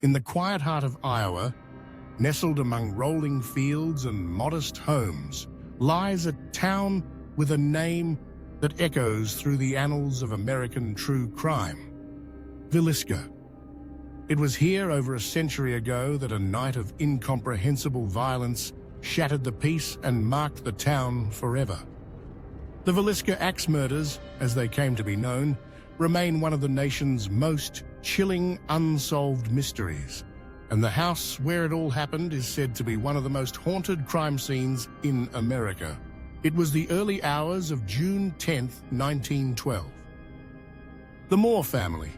In the quiet heart of Iowa, nestled among rolling fields and modest homes, lies a town with a name that echoes through the annals of American true crime: Villisca. It was here over a century ago that a night of incomprehensible violence shattered the peace and marked the town forever. The Villisca axe murders, as they came to be known, remain one of the nation's most chilling unsolved mysteries, and the house where it all happened is said to be one of the most haunted crime scenes in America. It was the early hours of June 10th, 1912. The Moore family,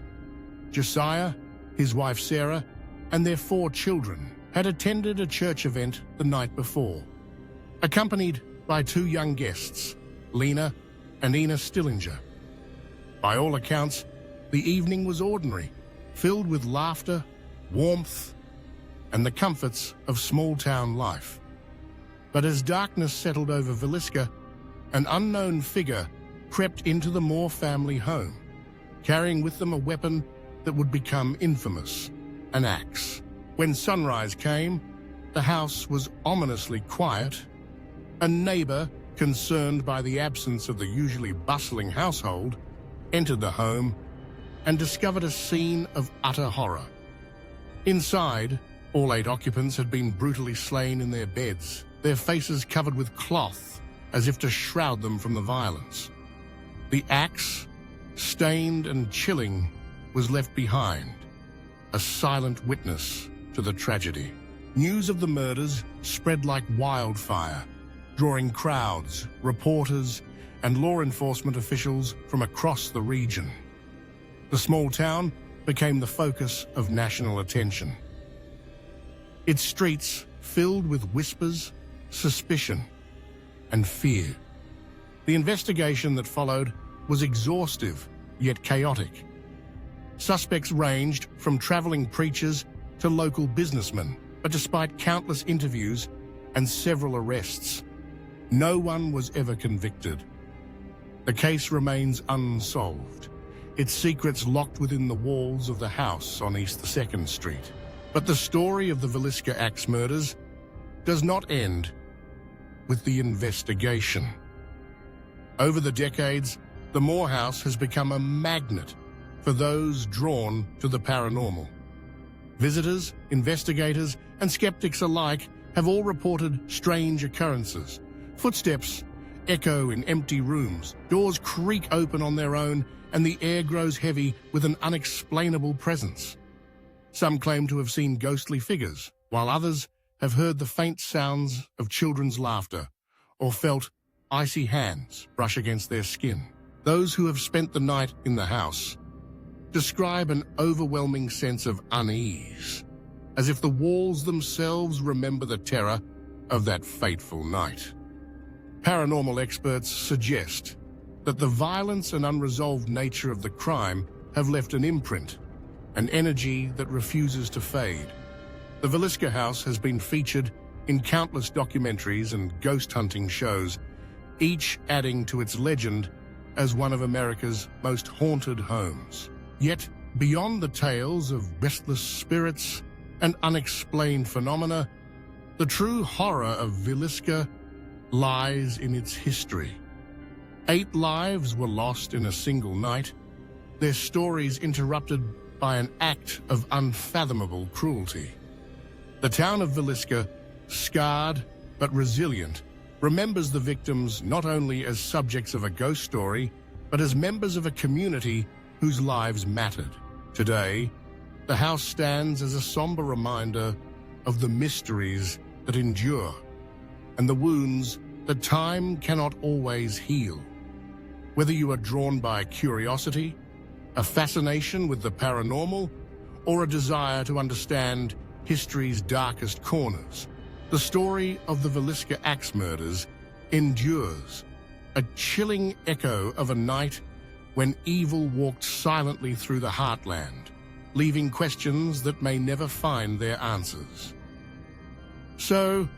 Josiah, his wife Sarah, and their 4 children had attended a church event the night before, accompanied by 2 young guests, Lena and Ina Stillinger. By all accounts, the evening was ordinary, filled with laughter, warmth, and the comforts of small-town life. But as darkness settled over Villisca, an unknown figure crept into the Moore family home, carrying with them a weapon that would become infamous: an axe. When sunrise came, the house was ominously quiet. A neighbor, concerned by the absence of the usually bustling household, entered the home and discovered a scene of utter horror. Inside, all 8 occupants had been brutally slain in their beds, their faces covered with cloth as if to shroud them from the violence. The axe, stained and chilling, was left behind, a silent witness to the tragedy. News of the murders spread like wildfire, drawing crowds, reporters, and law enforcement officials from across the region. The small town became the focus of national attention, its streets filled with whispers, suspicion, and fear. The investigation that followed was exhaustive yet chaotic. Suspects ranged from traveling preachers to local businessmen, but despite countless interviews and several arrests, no one was ever convicted. The case remains unsolved, its secrets locked within the walls of the house on East 2nd Street. But the story of the Villisca axe murders does not end with the investigation. Over the decades, the Moore house has become a magnet for those drawn to the paranormal. Visitors, investigators, and skeptics alike have all reported strange occurrences. Footsteps echo in empty rooms, doors creak open on their own, and the air grows heavy with an unexplainable presence. Some claim to have seen ghostly figures, while others have heard the faint sounds of children's laughter or felt icy hands brush against their skin. Those who have spent the night in the house describe an overwhelming sense of unease, as if the walls themselves remember the terror of that fateful night. Paranormal experts suggest that the violence and unresolved nature of the crime have left an imprint, an energy that refuses to fade. The Villisca house has been featured in countless documentaries and ghost hunting shows, each adding to its legend as one of America's most haunted homes. Yet, beyond the tales of restless spirits and unexplained phenomena, the true horror of Villisca lies in its history. 8 lives were lost in a single night, their stories interrupted by an act of unfathomable cruelty. The town of Villisca, scarred but resilient, remembers the victims not only as subjects of a ghost story, but as members of a community whose lives mattered. Today, the house stands as a somber reminder of the mysteries that endure and the wounds that time cannot always heal. Whether you are drawn by curiosity, a fascination with the paranormal, or a desire to understand history's darkest corners, the story of the Villisca axe murders endures, a chilling echo of a night when evil walked silently through the heartland, leaving questions that may never find their answers. So,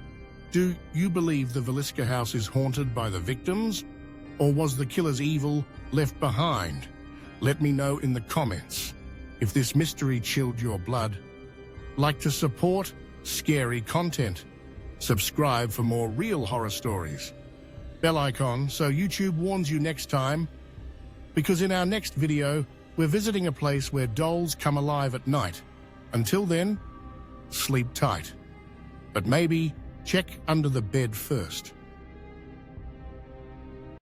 do you believe the Villisca house is haunted by the victims, or was the killer's evil left behind? Let me know in the comments. If this mystery chilled your blood, Like to support scary content. Subscribe for more real horror stories. Bell icon so YouTube warns you next time. Because in our next video, we're visiting a place where dolls come alive at night. Until then, sleep tight. But maybe check under the bed first.